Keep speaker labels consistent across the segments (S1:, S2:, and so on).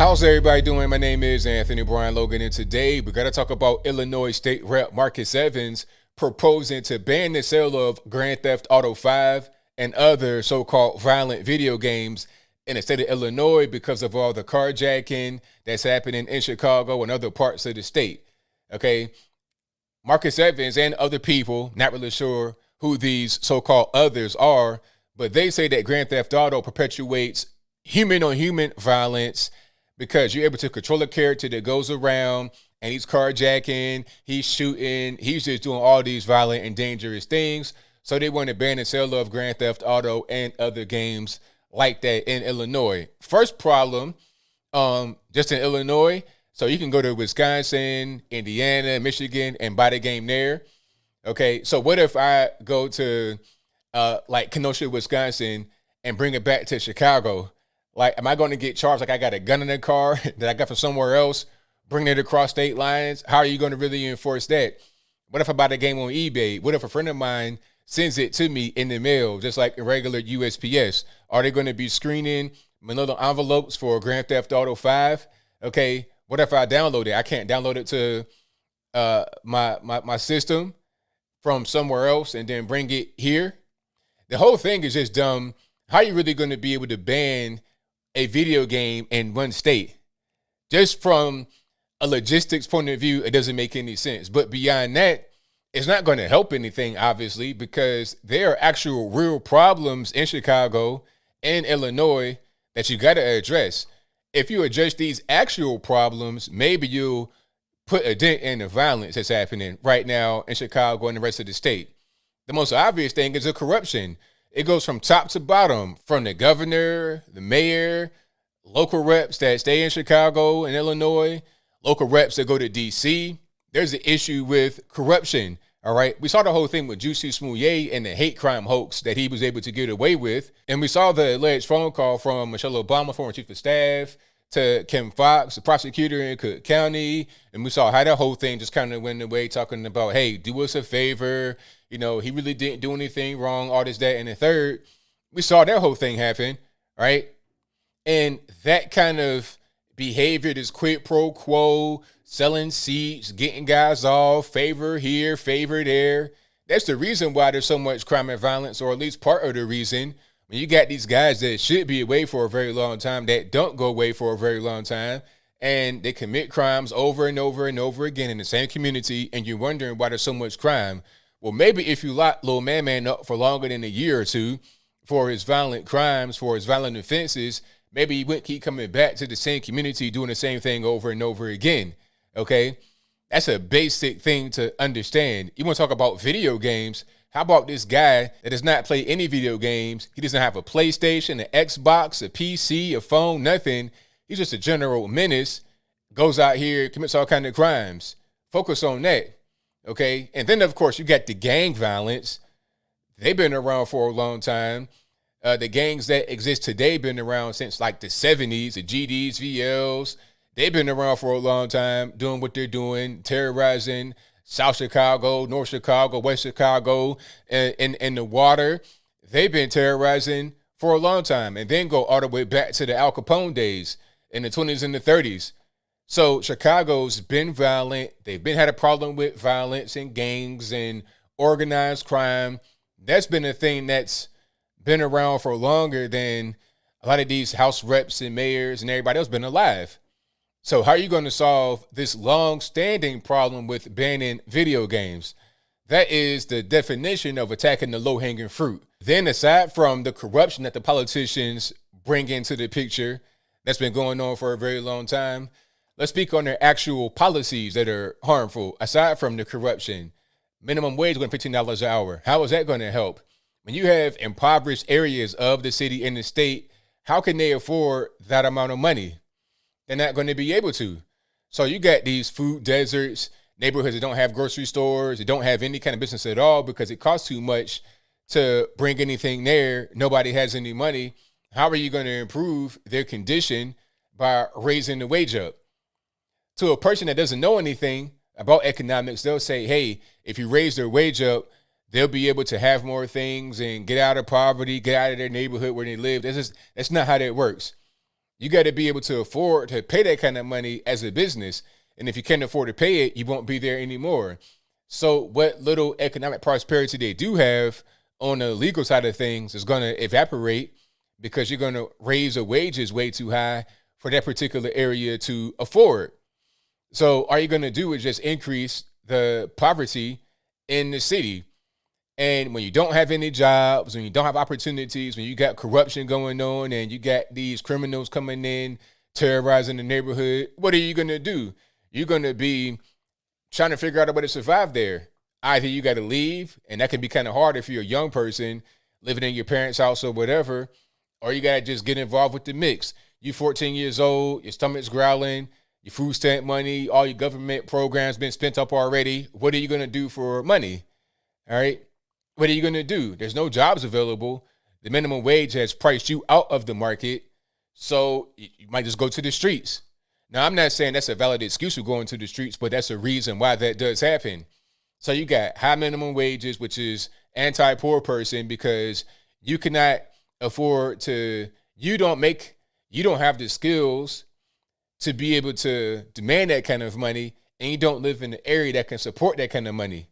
S1: How's everybody doing? My name is Anthony Brian Logan, and today we got to talk about Illinois State Rep Marcus Evans proposing to ban the sale of Grand Theft Auto 5 and other so-called violent video games in the state of Illinois because of all the carjacking that's happening in Chicago and other parts of the state. Okay, Marcus Evans and other people, not really sure who these so-called others are, but they say that Grand Theft Auto perpetuates human-on-human violence because you're able to control a character that goes around and he's carjacking, he's shooting, he's just doing all these violent and dangerous things. So they want to ban the sale of Grand Theft Auto and other games like that in Illinois. First problem, just in Illinois, so you can go to Wisconsin, Indiana, Michigan, and buy the game there. Okay, so what if I go to like Kenosha, Wisconsin, and bring it back to Chicago? Like, am I going to get charged like I got a gun in the car that I got from somewhere else, bring it across state lines? How are you going to really enforce that? What if I buy the game on eBay? What if a friend of mine sends it to me in the mail, just like a regular USPS? Are they going to be screening manila envelopes for Grand Theft Auto 5? Okay, what if I download it? I can't download it to my system from somewhere else and then bring it here. The whole thing is just dumb. How are you really going to be able to ban a video game in one state? Just from a logistics point of view, it doesn't make any sense. But beyond that, it's not going to help anything, obviously, because there are actual real problems in Chicago and Illinois that you got to address. If you address these actual problems, maybe you'll put a dent in the violence that's happening right now in Chicago and the rest of the state. The most obvious thing is the corruption. It goes from top to bottom, from the governor, the mayor, local reps that stay in Chicago and Illinois, local reps that go to D.C. There's an issue with corruption, all right? We saw the whole thing with Juicy Smouye and the hate crime hoax that he was able to get away with. And we saw the alleged phone call from Michelle Obama, former chief of staff, to Kim Fox, the prosecutor in Cook County. And we saw how that whole thing just kind of went away, talking about, hey, do us a favor. You know, he really didn't do anything wrong, all this, that, and the third. We saw that whole thing happen, right? And that kind of behavior, this quid pro quo, selling seats, getting guys off, favor here, favor there. That's the reason why there's so much crime and violence, or at least part of the reason. When you got these guys that should be away for a very long time, that don't go away for a very long time, and they commit crimes over and over and over again in the same community, and you're wondering why there's so much crime. Well, maybe if you lock Lil Man up for longer than a year or two for his violent crimes, for his violent offenses, maybe he wouldn't keep coming back to the same community doing the same thing over and over again, okay? That's a basic thing to understand. You want to talk about video games? How about this guy that does not play any video games? He doesn't have a PlayStation, an Xbox, a PC, a phone, nothing. He's just a general menace, goes out here, commits all kinds of crimes. Focus on that. Okay, and then of course you got the gang violence. They've been around for a long time. The gangs that exist today been around since like the 70s, the GDs, VLs. They've been around for a long time doing what they're doing, terrorizing South Chicago, North Chicago, West Chicago, and in the water. They've been terrorizing for a long time, and then go all the way back to the Al Capone days in the 20s and the 30s. So Chicago's been violent. They've had a problem with violence and gangs and organized crime. That's been a thing that's been around for longer than a lot of these house reps and mayors and everybody else been alive. So how are you going to solve this long-standing problem with banning video games? That is the definition of attacking the low-hanging fruit. Then aside from the corruption that the politicians bring into the picture that's been going on for a very long time, let's speak on their actual policies that are harmful. Aside from the corruption, minimum wage going $15 an hour. How is that going to help? When you have impoverished areas of the city and the state, how can they afford that amount of money? They're not going to be able to. So you got these food deserts, neighborhoods that don't have grocery stores, they don't have any kind of business at all because it costs too much to bring anything there. Nobody has any money. How are you going to improve their condition by raising the wage up? To a person that doesn't know anything about economics, they'll say, hey, if you raise their wage up, they'll be able to have more things and get out of poverty, get out of their neighborhood where they live. That's not how that works. You got to be able to afford to pay that kind of money as a business. And if you can't afford to pay it, you won't be there anymore. So what little economic prosperity they do have on the legal side of things is going to evaporate because you're going to raise the wages way too high for that particular area to afford. So all you're going to do is just increase the poverty in the city. And when you don't have any jobs, when you don't have opportunities, when you got corruption going on and you got these criminals coming in, terrorizing the neighborhood, what are you going to do? You're going to be trying to figure out a way to survive there. Either you got to leave, and that can be kind of hard if you're a young person living in your parents' house or whatever, or you got to just get involved with the mix. You 14 years old, your stomach's growling, your food stamp money, all your government programs been spent up already. What are you going to do for money? All right. What are you going to do? There's no jobs available. The minimum wage has priced you out of the market. So you might just go to the streets. Now, I'm not saying that's a valid excuse for going to the streets, but that's a reason why that does happen. So you got high minimum wages, which is anti-poor person because you cannot afford to, you don't have the skills to be able to demand that kind of money, and you don't live in an area that can support that kind of money.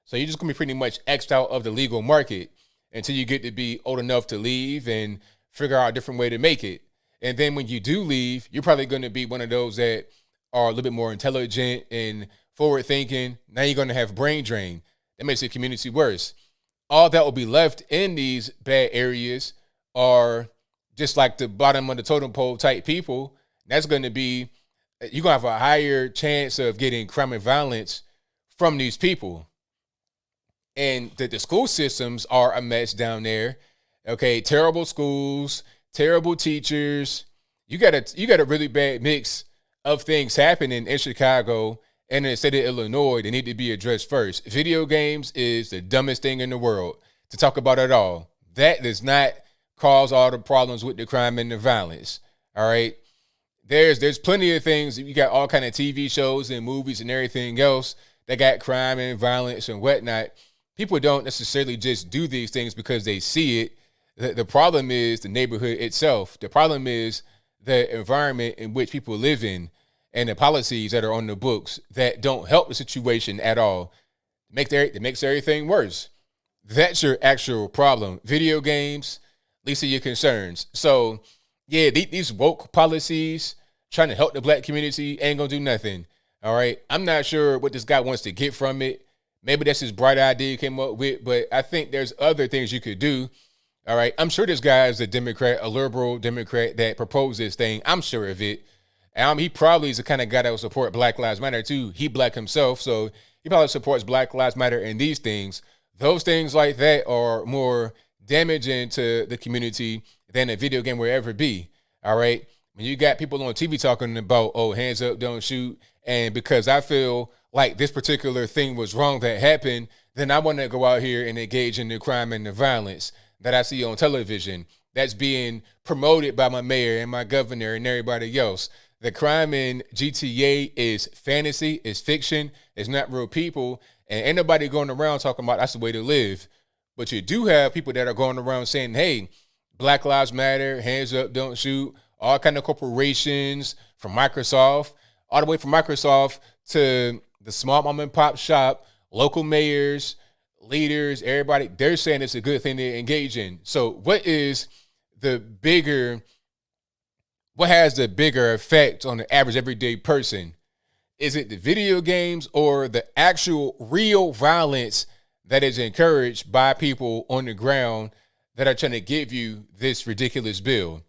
S1: So you're just going to be pretty much X'd out of the legal market until you get to be old enough to leave and figure out a different way to make it. And then when you do leave, you're probably going to be one of those that are a little bit more intelligent and forward thinking. Now you're going to have brain drain. That makes the community worse. All that will be left in these bad areas are just like the bottom of the totem pole type people. That's going to be, you're going to have a higher chance of getting crime and violence from these people. And the school systems are a mess down there. Okay, terrible schools, terrible teachers. You got a really bad mix of things happening in Chicago and in the state of Illinois that need to be addressed first. Video games is the dumbest thing in the world to talk about at all. That does not cause all the problems with the crime and the violence. All right. There's plenty of things. You got all kind of TV shows and movies and everything else that got crime and violence and whatnot. People don't necessarily just do these things because they see it. The problem is the neighborhood itself. The problem is the environment in which people live in and the policies that are on the books that don't help the situation at all. It makes everything worse. That's your actual problem. Video games, least of your concerns. So, yeah, these woke policies trying to help the black community ain't going to do nothing. All right. I'm not sure what this guy wants to get from it. Maybe that's his bright idea he came up with, but I think there's other things you could do. All right. I'm sure this guy is a Democrat, a liberal Democrat that proposed this thing. I'm sure of it. He probably is the kind of guy that will support Black Lives Matter too. He black himself, so he probably supports Black Lives Matter and these things. Those things like that are more damaging to the community than a video game will ever be. All right. When you got people on TV talking about, oh, hands up, don't shoot. And because I feel like this particular thing was wrong that happened, then I want to go out here and engage in the crime and the violence that I see on television that's being promoted by my mayor and my governor and everybody else. The crime in GTA is fantasy, is fiction, it's not real people, and ain't nobody going around talking about that's the way to live. But you do have people that are going around saying, hey, Black Lives Matter, hands up, don't shoot, all kind of corporations from Microsoft, all the way from Microsoft to the small mom and pop shop, local mayors, leaders, everybody, they're saying it's a good thing to engage in. So what has the bigger effect on the average everyday person? Is it the video games or the actual real violence that is encouraged by people on the ground that are trying to give you this ridiculous bill?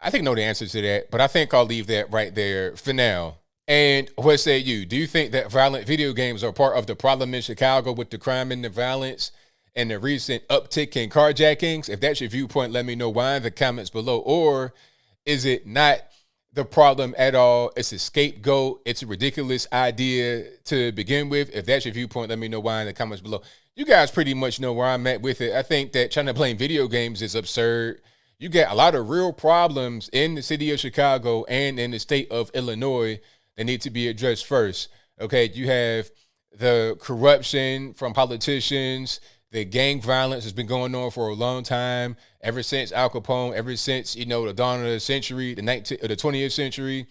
S1: I think I know the answer to that, but I think I'll leave that right there for now. And what say you? Do you think that violent video games are part of the problem in Chicago with the crime and the violence and the recent uptick in carjackings? If that's your viewpoint, let me know why in the comments below. Or is it not the problem at all? It's a scapegoat. It's a ridiculous idea to begin with. If that's your viewpoint, let me know why in the comments below. You guys pretty much know where I'm at with it. I think that trying to play video games is absurd. You get a lot of real problems in the city of Chicago and in the state of Illinois that need to be addressed first. Okay, you have the corruption from politicians The gang violence has been going on for a long time, ever since Al Capone, ever since, the dawn of the century, the 20th century.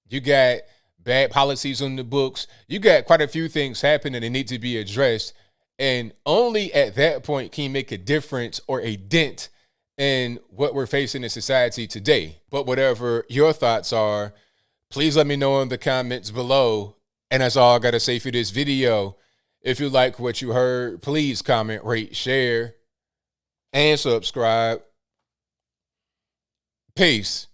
S1: You got bad policies on the books. You got quite a few things happening that need to be addressed. And only at that point can you make a difference or a dent in what we're facing in society today. But whatever your thoughts are, please let me know in the comments below. And that's all I got to say for this video. If you like what you heard, please comment, rate, share, and subscribe. Peace.